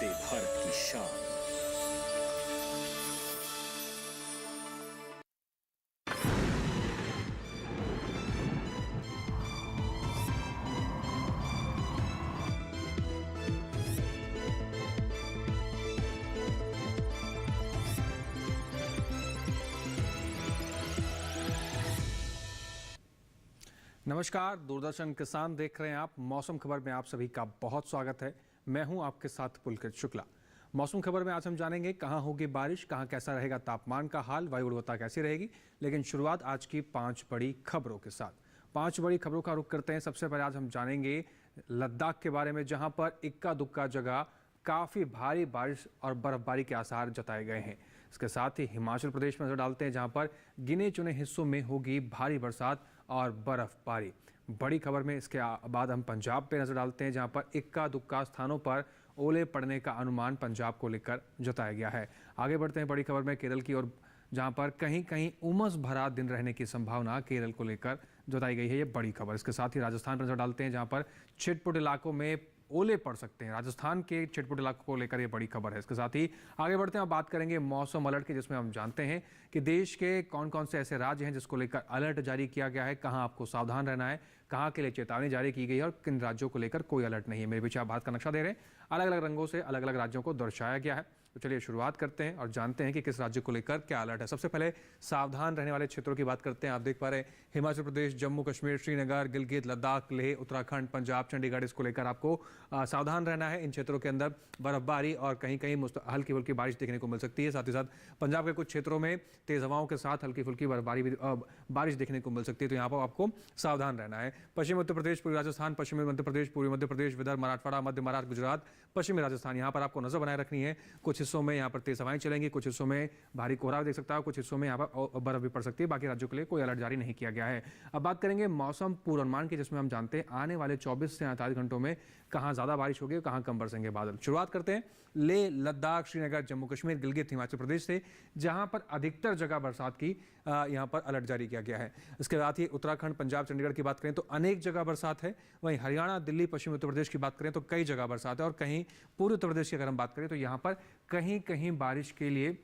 वंदे भारत की शान। नमस्कार, दूरदर्शन किसान देख रहे हैं आप। मौसम खबर में आप सभी का बहुत स्वागत है। मैं हूं आपके साथ पुलकित शुक्ला। मौसम खबर में आज हम जानेंगे कहां होगी बारिश, कहां कैसा रहेगा तापमान का हाल, वायु गुणवत्ता कैसी रहेगी। लेकिन शुरुआत आज की 5 बड़ी खबरों के साथ। 5 बड़ी खबरों का रुख करते हैं। सबसे पहले आज हम जानेंगे लद्दाख के बारे में, जहां पर इक्का दुक्का जगह काफ़ी भारी बारिश और बर्फबारी के आसार जताए गए हैं। इसके साथ ही हिमाचल प्रदेश में नजर डालते हैं, जहां पर गिने चुने हिस्सों में होगी भारी बरसात और बर्फबारी। बड़ी खबर में इसके बाद हम पंजाब पे नजर डालते हैं, जहां पर इक्का दुक्का स्थानों पर ओले पड़ने का अनुमान पंजाब को लेकर जताया गया है। आगे बढ़ते हैं बड़ी खबर में केरल की ओर, जहां पर कहीं कहीं उमस भरा दिन रहने की संभावना केरल को लेकर जताई गई है। ये बड़ी खबर। इसके साथ ही राजस्थान पर नजर डालते हैं, जहां पर छिटपुट इलाकों में ओले पड़ सकते हैं। राजस्थान के छिटपुट इलाकों को लेकर ये बड़ी खबर है। इसके साथ ही आगे बढ़ते हैं, अब बात करेंगे मौसम अलर्ट की, जिसमें हम जानते हैं कि देश के कौन कौन से ऐसे राज्य हैं जिसको लेकर अलर्ट जारी किया गया है, कहां आपको सावधान रहना है, कहां के लिए चेतावनी जारी की गई है और किन राज्यों को लेकर कोई अलर्ट नहीं है। मेरे पीछे आप भारत का नक्शा दे रहे हैं, अलग अलग रंगों से अलग अलग राज्यों को दर्शाया गया है। तो चलिए शुरुआत करते हैं और जानते हैं कि किस राज्य को लेकर क्या अलर्ट है। सबसे पहले सावधान रहने वाले क्षेत्रों की बात करते हैं। आप देख पा रहे हैं हिमाचल प्रदेश, जम्मू कश्मीर, श्रीनगर, गिलगित, लद्दाख, लेह, उत्तराखंड, पंजाब, चंडीगढ़, इसको लेकर आपको सावधान रहना है। इन क्षेत्रों के अंदर बर्फबारी और कहीं कहीं हल्की फुल्की बारिश देखने को मिल सकती है। साथ ही साथ पंजाब के कुछ क्षेत्रों में तेज हवाओं के साथ हल्की फुल्की बर्फबारी भी बारिश देखने को मिल सकती है। तो यहाँ पर आपको सावधान रहना है। पश्चिमी उत्तर प्रदेश, पूर्वी राजस्थान, पश्चिमी मध्य प्रदेश, पूर्वी मध्य प्रदेश, विदर्भ, मराठवाड़ा, मध्य महाराष्ट्र, गुजरात, पश्चिमी राजस्थान, यहाँ पर आपको नजर बनाए रखनी है। कुछ हिस्सों में यहाँ पर तेज हवाएं चलेंगी, कुछ हिस्सों में भारी कोहरा देख सकता है, कुछ हिस्सों में यहाँ पर बर्फ भी पड़ सकती है। बाकी राज्यों के लिए कोई अलर्ट जारी नहीं किया गया है। अब बात करेंगे मौसम पूर्वानुमान की, जिसमें हम जानते हैं आने वाले 24 से 48 घंटों में कहां ज्यादा बारिश होगी, कहां कम बरसेंगे बादल। शुरुआत करते हैं लेह, लद्दाख, श्रीनगर, जम्मू कश्मीर, गिलगित, हिमाचल प्रदेश से, जहां पर अधिकतर जगह बरसात की यहां पर अलर्ट जारी किया गया है। इसके साथ ही उत्तराखंड, पंजाब, चंडीगढ़ की बात करें तो अनेक जगह बरसात है। वहीं हरियाणा, दिल्ली, पश्चिमी उत्तर प्रदेश की बात करें तो कई जगह बरसात है और कहीं पूर्वी उत्तर प्रदेश की अगर हम बात करें तो यहां पर कहीं कहीं बारिश के लिए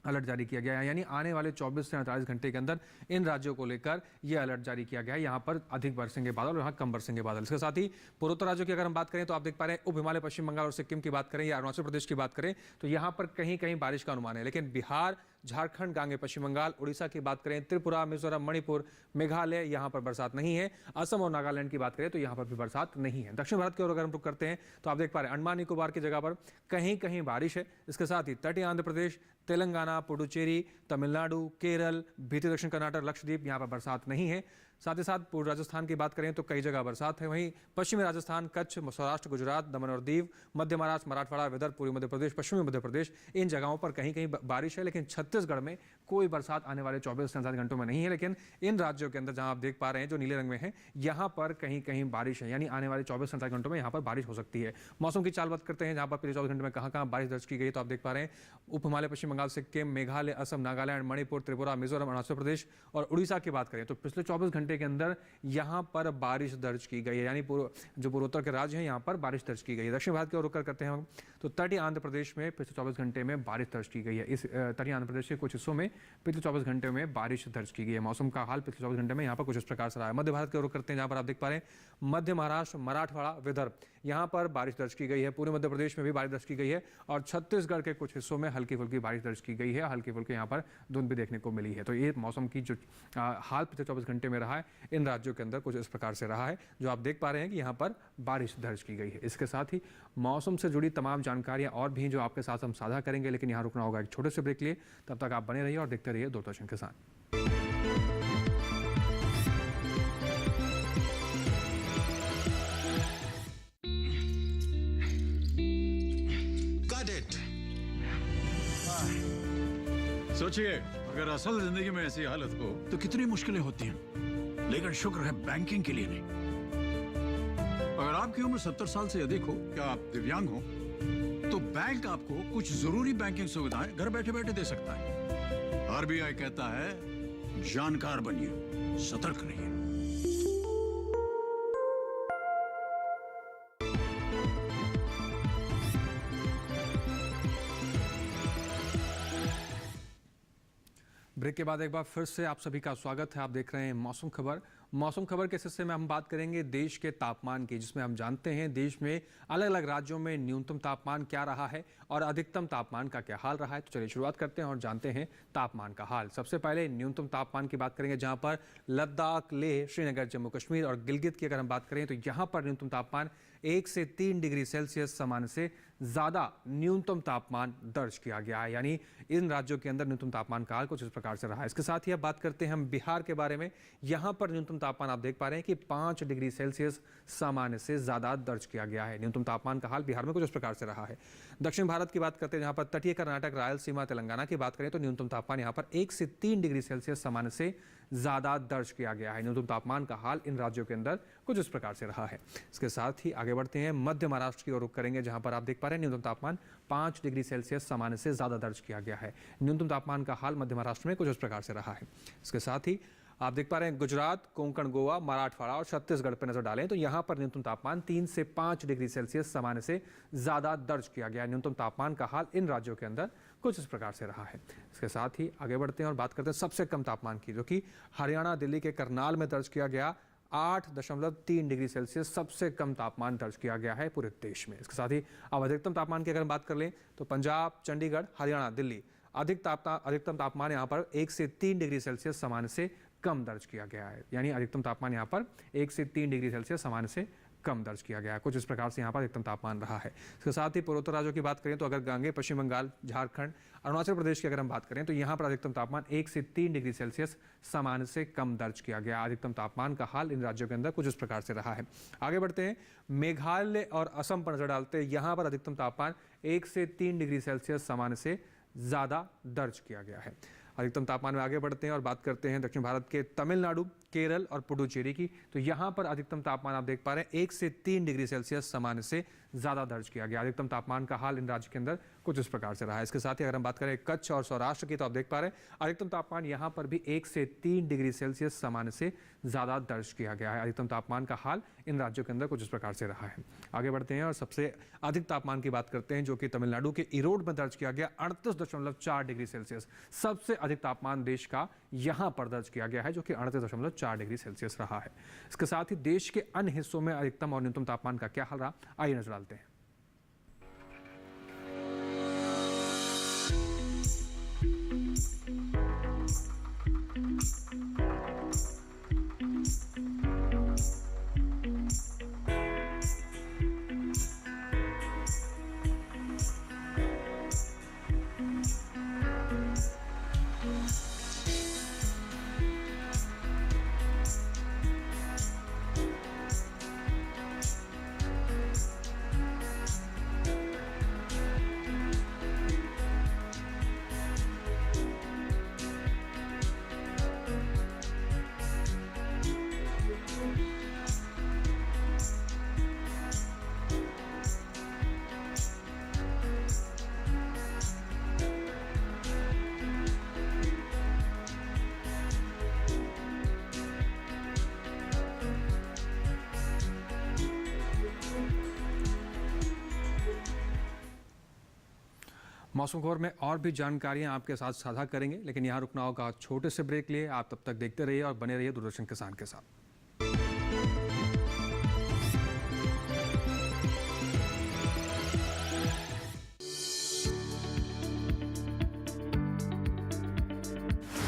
अलर्ट जारी किया गया है। यानी आने वाले 24 से 48 घंटे के अंदर इन राज्यों को लेकर यह अलर्ट जारी किया गया है। यहाँ पर अधिक बरसेंगे बादल और यहाँ कम बरसेंगे बादल। इसके साथ ही पूर्वोत्तर राज्यों की अगर हम बात करें तो आप देख पा रहे हैं उप हिमालय, पश्चिम बंगाल और सिक्किम की बात करें या अरुणाचल प्रदेश की बात करें तो यहाँ पर कहीं कहीं बारिश का अनुमान है। लेकिन बिहार, झारखंड, गांगे पश्चिम बंगाल, उड़ीसा की बात करें, त्रिपुरा, मिजोरम, मणिपुर, मेघालय, यहाँ पर बरसात नहीं है। असम और नागालैंड की बात करें तो यहाँ पर भी बरसात नहीं है। दक्षिण भारत की ओर अगर हम रुख करते हैं तो आप देख पा रहे हैं अंडमान निकोबार की जगह पर कहीं कहीं बारिश है। इसके साथ ही तटीय आंध्र प्रदेश, तेलंगाना, पुडुचेरी, तमिलनाडु, केरल, बीते दक्षिण कर्नाटक, लक्षद्वीप, यहाँ पर बरसात नहीं है। साथ ही साथ पूर्व राजस्थान की बात करें तो कई जगह बरसात है। वहीं पश्चिमी राजस्थान, कच्छ, सौराष्ट्र, गुजरात, दमन और दीव, मध्य महाराष्ट्र, मराठवाड़ा, विदर्भ, पूर्वी मध्य प्रदेश, पश्चिमी मध्य प्रदेश, इन जगहों पर कहीं कहीं बारिश है। लेकिन छत्तीसगढ़ में कोई बरसात आने वाले 24 से 48 घंटों में नहीं है। लेकिन इन राज्यों के अंदर जहां आप देख पा रहे हैं जो नीले रंग में है, यहाँ पर कहीं कहीं बारिश है। यानी आने वाले 24 से 48 घंटों में यहाँ पर बारिश हो सकती है। मौसम की चाल बात करते हैं, जहां पर पिछले 24 घंटे में कहां कहां बारिश दर्ज की गई तो आप देख पा रहे हैं उप हिमालय, पश्चिम बंगाल, सिक्किम, मेघालय, असम, नागालैंड, मणिपुर, त्रिपुरा, मिजोरम, अरुणाचल प्रदेश और उड़ीसा की बात करें तो पिछले 24 घंटे के अंदर यहां पर बारिश दर्ज की गई है। यानी जो पूर्वोत्तर के राज्य हैं यहां पर बारिश दर्ज की गई है। दक्षिण भारत की ओर रुख करते हैं हम तो तटीय आंध्र प्रदेश में पिछले 24 घंटे में बारिश दर्ज की गई है। इस तटीय आंध्र प्रदेश के कुछ हिस्सों में पिछले 24 घंटे में बारिश दर्ज की गई है। मौसम का हाल पिछले 24 घंटे में यहाँ पर कुछ इस प्रकार से रहा है। मध्य भारत की ओर रुख करते हैं, जहां पर आप देख पा रहे हैं मध्य महाराष्ट्र, मराठवाड़ा, विदर्भ, यहाँ पर बारिश दर्ज की गई है। पूर्वी मध्य प्रदेश में भी बारिश दर्ज की गई है और छत्तीसगढ़ के कुछ हिस्सों में हल्की फुल्की बारिश दर्ज की गई है। हल्की फुल्की यहाँ पर धुंध भी देखने को मिली है। तो ये मौसम की जो हाल पिछले 24 घंटे में रहा है इन राज्यों के अंदर कुछ इस प्रकार से रहा है, जो आप देख पा रहे हैं कि यहाँ पर बारिश दर्ज की गई है। इसके साथ ही मौसम से जुड़ी तमाम जानकारियां और भी जो आपके साथ हम साझा करेंगे, लेकिन यहाँ रुकना होगा एक छोटे से ब्रेक लिए। तब तक आप बने रहिए और देखते रहिए दूरदर्शन किसान। सोचिए अगर असल जिंदगी में ऐसी हालत हो तो कितनी मुश्किलें होती हैं, लेकिन शुक्र है बैंकिंग के लिए नहीं। अगर आपकी उम्र 70 साल से अधिक हो, क्या आप दिव्यांग हो, तो बैंक आपको कुछ जरूरी बैंकिंग सुविधाएं घर बैठे बैठे दे सकता है। आरबीआई कहता है जानकार बनिए, सतर्क रहिए। ब्रेक के बाद एक बार फिर से आप सभी का स्वागत है। आप देख रहे हैं मौसम खबर। मौसम खबर के हिस्से में हम बात करेंगे देश के तापमान की, जिसमें हम जानते हैं देश में अलग अलग राज्यों में न्यूनतम तापमान क्या रहा है और अधिकतम तापमान का क्या हाल रहा है। तो चलिए शुरुआत करते हैं और जानते हैं तापमान का हाल। सबसे पहले न्यूनतम तापमान की बात करेंगे, जहां पर लद्दाख, लेह, श्रीनगर, जम्मू कश्मीर और गिलगित की अगर हम बात करें तो यहाँ पर न्यूनतम तापमान 1 से 3 डिग्री सेल्सियस सामान्य से ज़्यादा न्यूनतम तापमान दर्ज किया गया है। यानी इन राज्यों के अंदर न्यूनतम तापमान का हाल कुछ इस प्रकार से रहा है। इसके साथ ही अब बात करते हैं हम बिहार के बारे में। यहाँ पर न्यूनतम तापमान आप देख पा रहे हैं कि 5 डिग्री सेल्सियस सामान्य से ज़्यादा दर्ज किया गया है। न्यूनतम तापमान का हाल बिहार में कुछ इस प्रकार से रहा है। दक्षिण भारत की बात करते हैं, जहाँ पर तटीय कर्नाटक, रायलसीमा, तेलंगाना की बात करें तो न्यूनतम तापमान यहाँ पर 1 से 3 डिग्री सेल्सियस सामान्य से ज़्यादा दर्ज किया गया है। न्यूनतम तापमान का हाल इन राज्यों के अंदर कुछ इस प्रकार से रहा है। इसके साथ ही आगे बढ़ते हैं, मध्य महाराष्ट्र की ओर रुख करेंगे, जहां पर आप देख पा रहे हैं न्यूनतम तापमान 5 डिग्री सेल्सियस सामान्य से ज़्यादा दर्ज किया गया है। न्यूनतम तापमान का हाल मध्य महाराष्ट्र में कुछ इस प्रकार से रहा है। इसके साथ ही आप देख पा रहे हैं गुजरात, कोंकण, गोवा, मराठवाड़ा और छत्तीसगढ़ पर नजर डालें तो यहाँ पर न्यूनतम तापमान 3 से 5 डिग्री सेल्सियस सामान्य से ज़्यादा दर्ज किया गया। न्यूनतम तापमान का हाल इन राज्यों के अंदर कुछ इस प्रकार से रहा है। इसके साथ ही आगे बढ़ते हैं और बात करते हैं सबसे कम तापमान की, जो कि हरियाणा, दिल्ली के करनाल में दर्ज किया गया 8.3 डिग्री सेल्सियस सबसे कम तापमान दर्ज किया गया है पूरे देश में। इसके साथ ही अब अधिकतम तापमान की अगर हम बात कर लें तो पंजाब, चंडीगढ़, हरियाणा, दिल्ली अधिकतम तापमान यहाँ पर 1 से 3 डिग्री सेल्सियस सामान्य से कम दर्ज किया गया है। यानी अधिकतम तापमान यहाँ पर 1 से 3 डिग्री सेल्सियस सामान्य से कम दर्ज किया गया है। कुछ इस प्रकार से यहाँ पर अधिकतम तापमान रहा है। इसके साथ ही पूर्वोत्तर राज्यों की बात करें तो अगर गंगे, पश्चिम बंगाल, झारखंड, अरुणाचल प्रदेश की अगर हम बात करें तो यहाँ पर अधिकतम तापमान 1 से 3 डिग्री सेल्सियस सामान्य से कम दर्ज किया गया। अधिकतम तापमान का हाल इन राज्यों के अंदर कुछ इस प्रकार से रहा है। आगे बढ़ते हैं, मेघालय और असम पर नजर डालते हैं। यहाँ पर अधिकतम तापमान 1 से 3 डिग्री सेल्सियस सामान्य से ज़्यादा दर्ज किया गया है। अधिकतम तापमान में आगे बढ़ते हैं और बात करते हैं दक्षिण भारत के तमिलनाडु, केरल और पुडुचेरी की। तो यहाँ पर अधिकतम तापमान आप देख पा रहे हैं 1 से 3 डिग्री सेल्सियस सामान्य से ज़्यादा दर्ज किया गया। अधिकतम तापमान का हाल इन राज्य के अंदर कुछ इस प्रकार से रहा है। इसके साथ ही अगर हम बात करें कच्छ और सौराष्ट्र की तो आप देख पा रहे हैं अधिकतम तापमान यहाँ पर भी 1 से 3 डिग्री सेल्सियस सामान्य से ज़्यादा दर्ज किया गया है। अधिकतम तापमान का हाल इन राज्यों के अंदर कुछ इस प्रकार से रहा है। आगे बढ़ते हैं और सबसे अधिक तापमान की बात करते हैं, जो कि तमिलनाडु के ईरोड में दर्ज किया गया 38.4 डिग्री सेल्सियस। सबसे अधिक तापमान देश का यहाँ पर दर्ज किया गया है, जो कि 38.4 डिग्री सेल्सियस रहा है। इसके साथ ही देश के अन्य हिस्सों में अधिकतम और न्यूनतम तापमान का क्या हाल रहा, आइए नजर डालते हैं। मौसम खबर में और भी जानकारियां आपके साथ साझा करेंगे, लेकिन यहाँ रुकना होगा छोटे से ब्रेक लिए। आप तब तक देखते रहिए और बने रहिए दूरदर्शन किसान के साथ।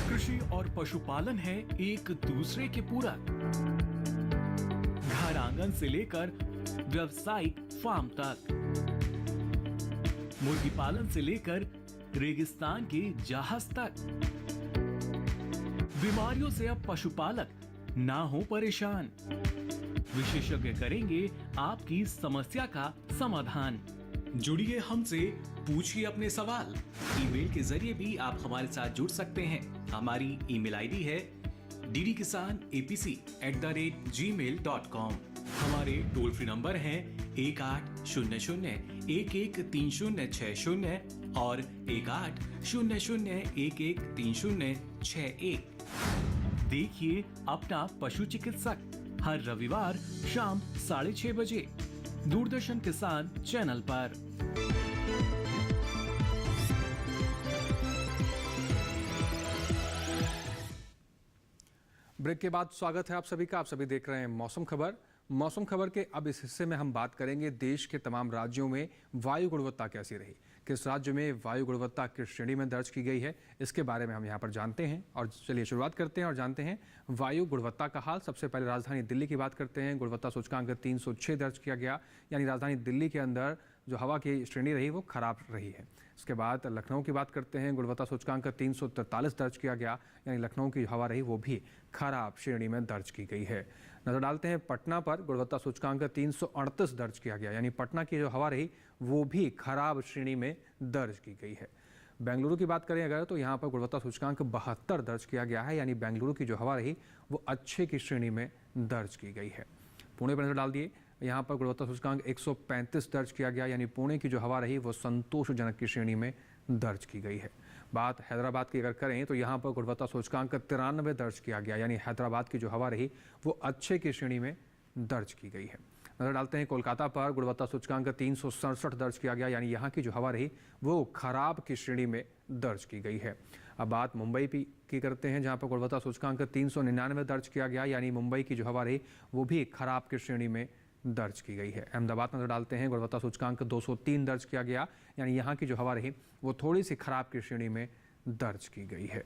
कृषि और पशुपालन है एक दूसरे के पूरक। घर आंगन से लेकर व्यावसायिक फार्म तक, मुर्गी पालन से लेकर रेगिस्तान के जहाज तक। बीमारियों से अब पशुपालक ना हो परेशान। विशेषज्ञ करेंगे आपकी समस्या का समाधान। जुड़िए हमसे, पूछिए अपने सवाल। ईमेल के जरिए भी आप हमारे साथ जुड़ सकते हैं। हमारी ईमेल आईडी है ddkisanapc@gmail.com। हमारे टोल फ्री नंबर हैं 1800-113060 और 1800-113061। देखिए अपना पशु चिकित्सक हर रविवार शाम 6:30 बजे दूरदर्शन किसान चैनल पर। ब्रेक के बाद स्वागत है आप सभी का। आप सभी देख रहे हैं मौसम खबर। मौसम खबर के अब इस हिस्से में हम बात करेंगे देश के तमाम राज्यों में वायु गुणवत्ता कैसी रही, किस राज्य में वायु गुणवत्ता किस श्रेणी में दर्ज की गई है, इसके बारे में हम यहाँ पर जानते हैं। और चलिए शुरुआत करते हैं और जानते हैं वायु गुणवत्ता का हाल। सबसे पहले राजधानी दिल्ली की बात करते हैं। गुणवत्ता सूचकांक 306 दर्ज किया गया, यानी राजधानी दिल्ली के अंदर जो हवा की श्रेणी रही वो खराब रही है। इसके बाद लखनऊ की बात करते हैं। गुणवत्ता सूचकांक 343 दर्ज किया गया, यानी लखनऊ की हवा रही वो भी खराब श्रेणी में दर्ज की गई है। नजर डालते हैं पटना पर। गुणवत्ता सूचकांक 338 दर्ज किया गया, यानी पटना की जो हवा रही वो भी खराब श्रेणी में दर्ज की गई है। बेंगलुरु की बात करें अगर तो यहाँ पर गुणवत्ता सूचकांक 72 दर्ज किया गया है, यानी बेंगलुरु की जो हवा रही वो अच्छे की श्रेणी में दर्ज की गई है। पुणे पर नजर डाल दिए, यहाँ पर गुणवत्ता सूचकांक 135 दर्ज किया गया, यानी पुणे की जो हवा रही वो संतोषजनक की श्रेणी में दर्ज की गई है। बात हैदराबाद की अगर करें तो यहाँ पर गुणवत्ता सूचकांक 93 दर्ज किया गया, यानी हैदराबाद की जो हवा रही वो अच्छे की श्रेणी में दर्ज की गई है। नजर डालते हैं कोलकाता पर। गुणवत्ता सूचकांक 367 दर्ज किया गया, यानी यहाँ की जो हवा रही वो खराब की श्रेणी में दर्ज की गई है। अब बात मुंबई की करते हैं, जहाँ पर गुणवत्ता सूचकांक 399 दर्ज किया गया, यानी मुंबई की जो हवा रही वो भी खराब की श्रेणी में दर्ज की गई है। अहमदाबाद नजर डालते हैं। गुणवत्ता सूचकांक 203 दर्ज किया गया, यानी यहाँ की जो हवा रही वो थोड़ी सी खराब की श्रेणी में दर्ज की गई है।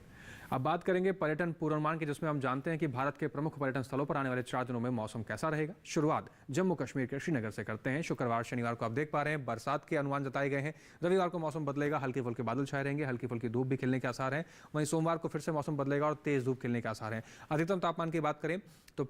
अब बात करेंगे पर्यटन पूर्वानुमान की, जिसमें हम जानते हैं कि भारत के प्रमुख पर्यटन स्थलों पर आने वाले 4 दिनों में मौसम कैसा रहेगा। शुरुआत जम्मू कश्मीर के श्रीनगर से करते हैं। शुक्रवार शनिवार को आप देख पा रहे हैं बरसात के अनुमान जताए गए हैं। रविवार को मौसम बदलेगा, हल्के फुल्के बादल छाए रहेंगे, हल्की फुल्की धूप भी खिलने के आसार हैं। वहीं सोमवार को फिर से मौसम बदलेगा और तेज धूप खिलने के आसार हैं। अधिकतम तापमान की बात करें तो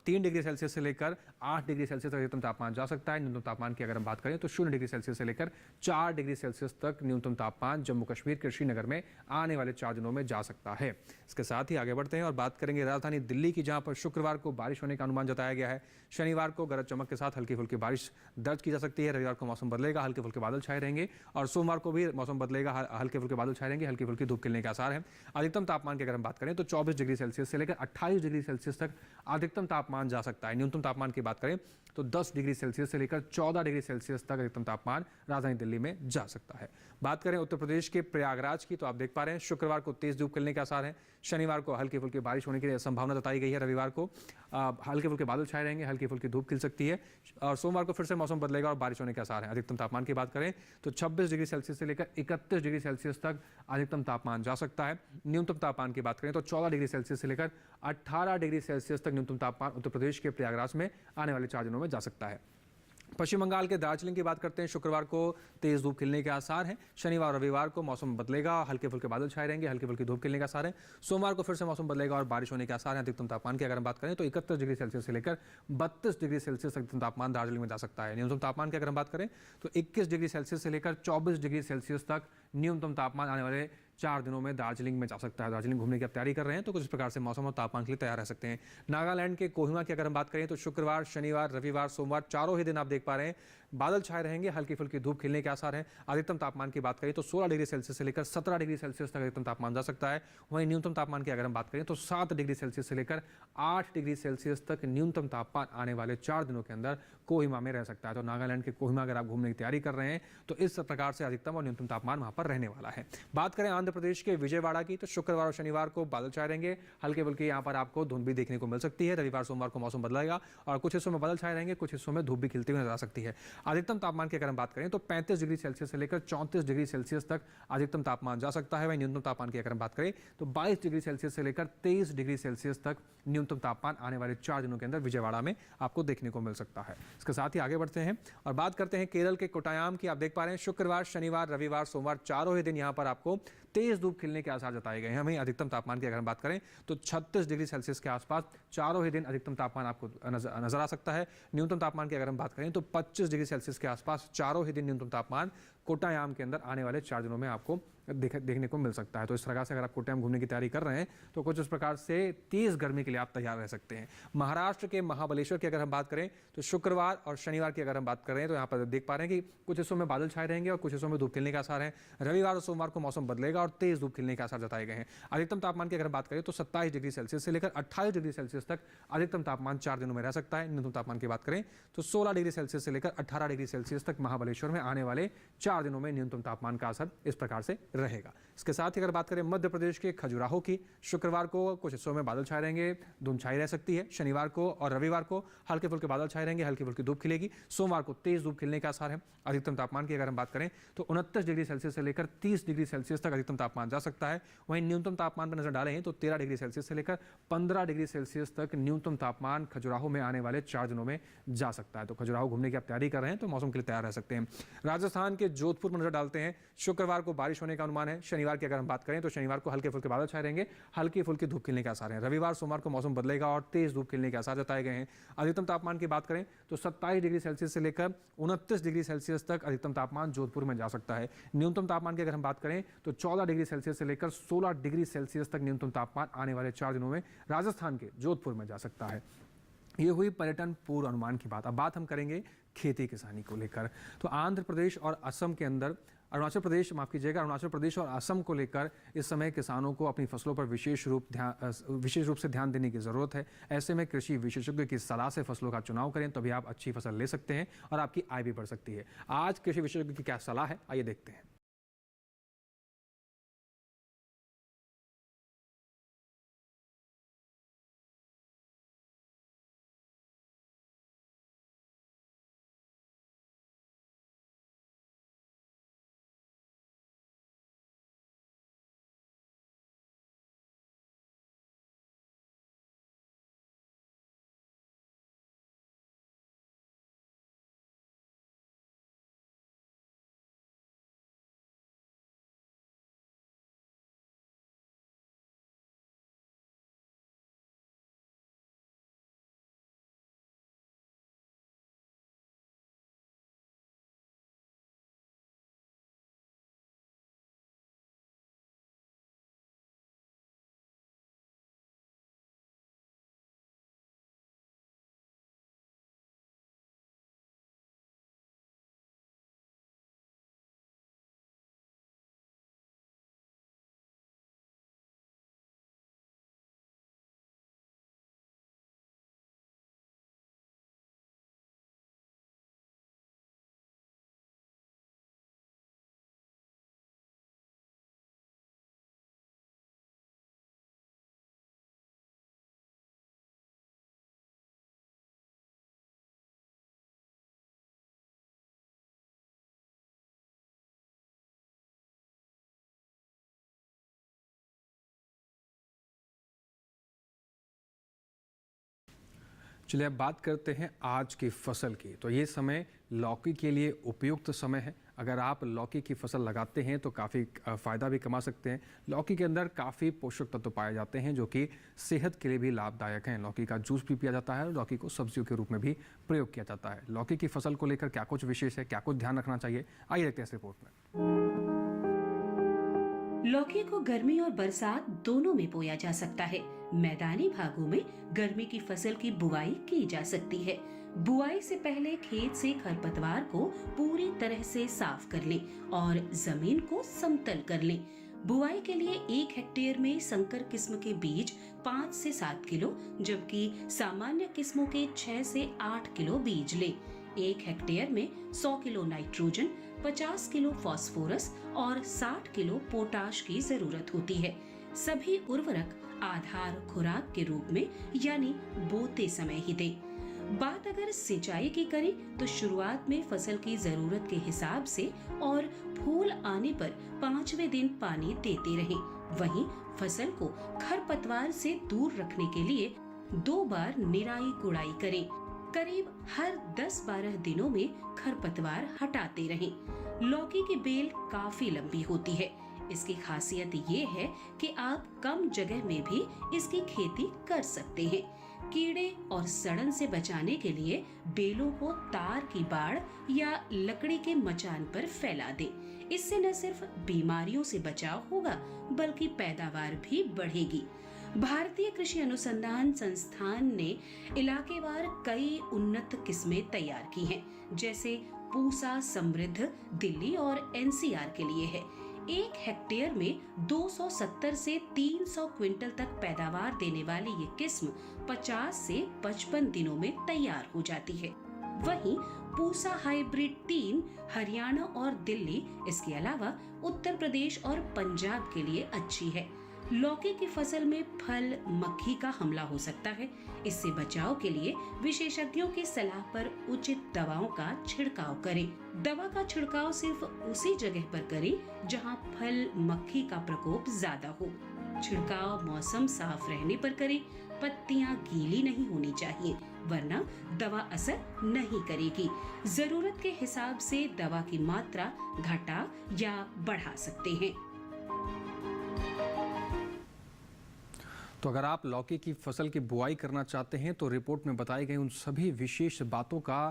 3 डिग्री सेल्सियस से लेकर 8 डिग्री सेल्सियस तक अधिकतम तापमान जा सकता है। न्यूनतम तापमान की अगर हम बात करें तो 0 डिग्री सेल्सियस से लेकर 4 डिग्री सेल्सियस तक न्यूनतम तापमान जम्मू कश्मीर के श्रीनगर में आने वाले 4 दिनों में जा सकता है। इसके साथ ही आगे बढ़ते हैं और बात करेंगे राजधानी दिल्ली की, जहां पर शुक्रवार को बारिश होने का अनुमान जताया गया है। शनिवार को गरज चमक के साथ हल्की फुल्की बारिश दर्ज की जा सकती है। रविवार को मौसम बदलेगा, हल्के फुल्के बादल छाए रहेंगे और सोमवार को भी मौसम बदलेगा, हल्के फुल्के बादल छाए रहेंगे, हल्की फुल्की धूप खिलने के आसार हैं। अधिकतम तापमान की अगर हम बात करें तो 24 डिग्री सेल्सियस से लेकर 28 डिग्री सेल्सियस तक अधिकतम तापमान जा सकता है। न्यूनतम तापमान की बात करें तो 10 डिग्री सेल्सियस से लेकर 14 डिग्री सेल्सियस तक अधिकतम तापमान राजधानी दिल्ली में जा सकता है। बात करें उत्तर प्रदेश के प्रयागराज की तो आप देख पा रहे हैं शुक्रवार को तेज धूप खिलने के आसार हैं। शनिवार को हल्की फुल्की बारिश होने की संभावना जताई गई है। रविवार को हल्के फुल्के बादल छाए रहेंगे, हल्की फुल्की धूप खिल सकती है और सोमवार को फिर से मौसम बदलेगा और बारिश होने के आसार हैं। अधिकतम तापमान की बात करें तो 26 डिग्री सेल्सियस से लेकर 31 डिग्री सेल्सियस तक अधिकतम तापमान जा सकता है। न्यूनतम तापमान की बात करें तो 14 डिग्री सेल्सियस से लेकर 18 डिग्री सेल्सियस तक न्यूनतम तापमान उत्तर प्रदेश के प्रयागराज में आने वाले 4 दिनों में जा सकता है। पश्चिम बंगाल के दार्जिलिंग की बात करते हैं। शुक्रवार को तेज धूप खिलने के आसार हैं। शनिवार रविवार को मौसम बदलेगा, हल्के फुल्के बादल छाए रहेंगे, हल्की फुल्की धूप खिलने के आसार हैं। सोमवार को फिर से मौसम बदलेगा और बारिश होने के आसार हैं। अधिकतम तापमान की अगर हम बात करें तो 31 डिग्री सेल्सियस से लेकर 32 डिग्री सेल्सियस तक अधिकतम तापमान दार्जिलिंग में जा सकता है। न्यूनतम तापमान की अगर हम बात करें तो 21 डिग्री सेल्सियस से लेकर 24 डिग्री सेल्सियस तक न्यूनतम तापमान आने वाले 4 दिनों में दार्जिलिंग में जा सकता है। दार्जिलिंग घूमने की आप तैयारी कर रहे हैं तो कुछ इस प्रकार से मौसम और तापमान के लिए तैयार रह सकते हैं। नागालैंड के कोहिमा की अगर हम बात करें तो शुक्रवार शनिवार रविवार सोमवार चारों ही दिन आप देख पा रहे हैं बादल छाए रहेंगे, हल्की फुल्की धूप खिलने के आसार हैं। अधिकतम तापमान की बात करें तो 16 डिग्री सेल्सियस से लेकर 17 डिग्री सेल्सियस तक अधिकतम तापमान जा सकता है। वहीं न्यूनतम तापमान की अगर हम बात करें तो 7 डिग्री सेल्सियस से लेकर 8 डिग्री सेल्सियस तक न्यूनतम तापमान आने वाले 4 दिनों के अंदर कोहिमा में रह सकता है। तो नागालैंड के कोहिमा अगर आप घूमने की तैयारी कर रहे हैं तो इस प्रकार से अधिकतम और न्यूनतम तापमान वहां पर रहने वाला है। बात करें आंध्र प्रदेश के विजयवाड़ा की तो शुक्रवार और शनिवार को बादल छाए रहेंगे, हल्के फुल्के यहाँ पर आपको धुंध भी देखने को मिल सकती है। रविवार सोमवार को मौसम बदलेगा और कुछ हिस्सों में बादल छाए रहेंगे, कुछ हिस्सों में धूप भी खिलती हुई नजर आ सकती है। अधिकतम तापमान की अगर हम बात करें तो 35 डिग्री सेल्सियस से लेकर 34 डिग्री सेल्सियस तक अधिकतम तापमान जा सकता है। वहीं न्यूनतम तापमान की अगर हम बात करें तो 22 डिग्री सेल्सियस से लेकर 23 डिग्री सेल्सियस तक न्यूनतम तापमान आने वाले 4 दिनों के अंदर विजयवाड़ा में आपको देखने को मिल सकता है। इसके साथ ही आगे बढ़ते हैं और बात करते हैं केरल के कोट्टायम की। आप देख पा रहे हैं शुक्रवार शनिवार रविवार सोमवार चारों ही दिन यहाँ पर आपको तेज धूप खिलने के आसार जताए गए हैं। वहीं अधिकतम तापमान की अगर हम बात करें तो 36 डिग्री सेल्सियस के आसपास चारों ही दिन अधिकतम तापमान आपको नजर आ सकता है। न्यूनतम तापमान की अगर हम बात करें तो 25 डिग्री सेल्सियस के आसपास चारों ही दिन न्यूनतम तापमान कोट्टायम के अंदर आने वाले 4 दिनों में आपको देखने को मिल सकता है। तो इस प्रकार से अगर आप कोट्टायम घूमने की तैयारी कर रहे हैं तो कुछ इस प्रकार से तेज गर्मी के लिए आप तैयार रह सकते हैं। महाराष्ट्र के महाबलेश्वर की अगर हम बात करें तो शुक्रवार और शनिवार की अगर हम बात करें तो यहाँ पर देख पा रहे हैं कि कुछ हिस्सों में बादल छाए रहेंगे और कुछ हिस्सों में धूप खिलने के आसार हैं। रविवार और सोमवार को मौसम बदलेगा और तेज धूप खिलने के आसार जताए गए हैं। अधिकतम तापमान की अगर बात करें तो 27 डिग्री सेल्सियस से लेकर 28 डिग्री सेल्सियस तक अधिकतम तापमान 4 दिनों में रह सकता है। न्यूनतम तापमान की बात करें तो 16 डिग्री सेल्सियस से लेकर 18 डिग्री सेल्सियस तक महाबलेश्वर में आने वाले 4 4 दिनों में न्यूनतम तापमान का असर इस प्रकार से रहेगा। इसके साथ ही अगर बात करें मध्य प्रदेश के खजुराहो की, शुक्रवार को कुछ हिस्सों में बादल छाए रहेंगे, धुंध छाई रह सकती है। शनिवार को और रविवार को हल्के फुल्के बादल छाए रहेंगे, हल्की फुल्की धूप खिलेगी। सोमवार को तेज धूप खिलने के आसार है। अधिकतम तापमान की अगर हम बात करें तो 29 डिग्री सेल्सियस से लेकर 30 डिग्री सेल्सियस तक अधिकतम तापमान जा सकता है। वहीं न्यूनतम तापमान पर नजर डालें तो 13 डिग्री सेल्सियस से लेकर 15 डिग्री सेल्सियस तक न्यूनतम तापमान खजुराहो में आने वाले 4 दिनों में जा सकता है। तो खजुराहो घूमने की आप तैयारी कर रहे हैं तो मौसम के लिए तैयार रह सकते हैं। राजस्थान के जोधपुर में नजर डालते हैं, शुक्रवार को बारिश होने का अनुमान है। शनिवार की अगर हम बात करें तो शनिवार को हल्के फुल्के बादल छाए रहेंगे, हल्की फुल्की धूप खिलने के आसार हैं। रविवार सोमवार को मौसम बदलेगा और तेज धूप खिलने के आसार जताए गए हैं। अधिकतम तापमान की बात करें तो 27 डिग्री सेल्सियस से लेकर 29 डिग्री सेल्सियस तक अधिकतम तापमान जोधपुर में जा सकता है। न्यूनतम तापमान की अगर हम बात करें तो 14 डिग्री सेल्सियस से लेकर 16 डिग्री सेल्सियस तक न्यूनतम तापमान आने वाले 4 दिनों में राजस्थान के जोधपुर में जा सकता है। ये हुई पर्यटन पूर्व अनुमान की बात। अब बात हम करेंगे खेती किसानी को लेकर। तो आंध्र प्रदेश और असम के अंदर अरुणाचल प्रदेश और असम को लेकर इस समय किसानों को अपनी फसलों पर विशेष रूप से ध्यान देने की ज़रूरत है। ऐसे में कृषि विशेषज्ञों की सलाह से फसलों का चुनाव करें, तभी आप अच्छी फसल ले सकते हैं और आपकी आय भी बढ़ सकती है। आज कृषि विशेषज्ञों की क्या सलाह है, आइए देखते हैं। चलिए अब बात करते हैं आज की फसल की। तो ये समय लौकी के लिए उपयुक्त समय है। अगर आप लौकी की फसल लगाते हैं तो काफ़ी फ़ायदा भी कमा सकते हैं। लौकी के अंदर काफ़ी पोषक तत्व पाए जाते हैं जो कि सेहत के लिए भी लाभदायक हैं। लौकी का जूस भी पिया जाता है और लौकी को सब्जियों के रूप में भी प्रयोग किया जाता है। लौकी की फसल को लेकर क्या कुछ विशेष है, क्या कुछ ध्यान रखना चाहिए, आइए देखते हैं इस रिपोर्ट में। लौकी को गर्मी और बरसात दोनों में बोया जा सकता है। मैदानी भागों में गर्मी की फसल की बुआई की जा सकती है। बुआई से पहले खेत से खरपतवार को पूरी तरह से साफ कर लें और जमीन को समतल कर लें। बुआई के लिए 1 हेक्टेयर में संकर किस्म के बीज 5 से 7 किलो, जबकि सामान्य किस्मों के 6 से 8 किलो बीज लें। 1 हेक्टेयर में 100 किलो नाइट्रोजन, 50 किलो फास्फोरस और 60 किलो पोटाश की जरूरत होती है। सभी उर्वरक आधार खुराक के रूप में यानी बोते समय ही दें। बात अगर सिंचाई की करें तो शुरुआत में फसल की जरूरत के हिसाब से और फूल आने पर 5वें दिन पानी देते रहें। वहीं फसल को खरपतवार से दूर रखने के लिए 2 बार निराई गुड़ाई करें। करीब हर 10-12 दिनों में खरपतवार हटाते रहें। लौकी की बेल काफी लंबी होती है। इसकी खासियत ये है कि आप कम जगह में भी इसकी खेती कर सकते हैं। कीड़े और सड़न से बचाने के लिए बेलों को तार की बाड़ या लकड़ी के मचान पर फैला दें। इससे न सिर्फ बीमारियों से बचाव होगा बल्कि पैदावार भी बढ़ेगी। भारतीय कृषि अनुसंधान संस्थान ने इलाकेवार कई उन्नत किस्में तैयार की हैं, जैसे पूसा समृद्ध दिल्ली और एनसीआर के लिए है। 1 हेक्टेयर में 270 से 300 क्विंटल तक पैदावार देने वाली ये किस्म 50 से 55 दिनों में तैयार हो जाती है। वहीं पूसा हाइब्रिड 3 हरियाणा और दिल्ली, इसके अलावा उत्तर प्रदेश और पंजाब के लिए अच्छी है। लौकी की फसल में फल मक्खी का हमला हो सकता है। इससे बचाव के लिए विशेषज्ञों की सलाह पर उचित दवाओं का छिड़काव करें। दवा का छिड़काव सिर्फ उसी जगह पर करें जहां फल मक्खी का प्रकोप ज्यादा हो। छिड़काव मौसम साफ रहने पर करें। पत्तियां गीली नहीं होनी चाहिए, वरना दवा असर नहीं करेगी। जरूरत के हिसाब से दवा की मात्रा घटा या बढ़ा सकते हैं। तो अगर आप लौकी की फसल की बुआई करना चाहते हैं तो रिपोर्ट में बताई गई उन सभी विशेष बातों का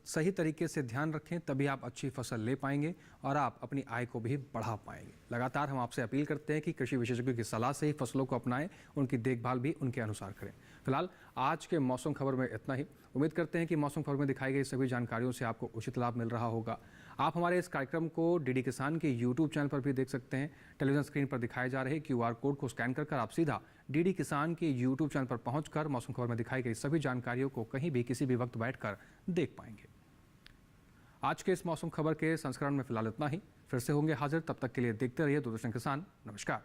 सही तरीके से ध्यान रखें, तभी आप अच्छी फसल ले पाएंगे और आप अपनी आय को भी बढ़ा पाएंगे। लगातार हम आपसे अपील करते हैं कि कृषि विशेषज्ञों की सलाह से ही फसलों को अपनाएं, उनकी देखभाल भी उनके अनुसार करें। फिलहाल आज के मौसम खबर में इतना ही। उम्मीद करते हैं कि मौसम खबर में दिखाई गई सभी जानकारियों से आपको उचित लाभ मिल रहा होगा। आप हमारे इस कार्यक्रम को डीडी किसान के यूट्यूब चैनल पर भी देख सकते हैं। टेलीविजन स्क्रीन पर दिखाए जा रहे QR कोड को स्कैन कर आप सीधा डीडी किसान के यूट्यूब चैनल पर पहुंचकर मौसम खबर में दिखाई गई सभी जानकारियों को कहीं भी किसी भी वक्त बैठकर देख पाएंगे। आज के इस मौसम खबर के संस्करण में फिलहाल इतना ही। फिर से होंगे हाजिर, तब तक के लिए देखते रहिए दूरदर्शन किसान। नमस्कार।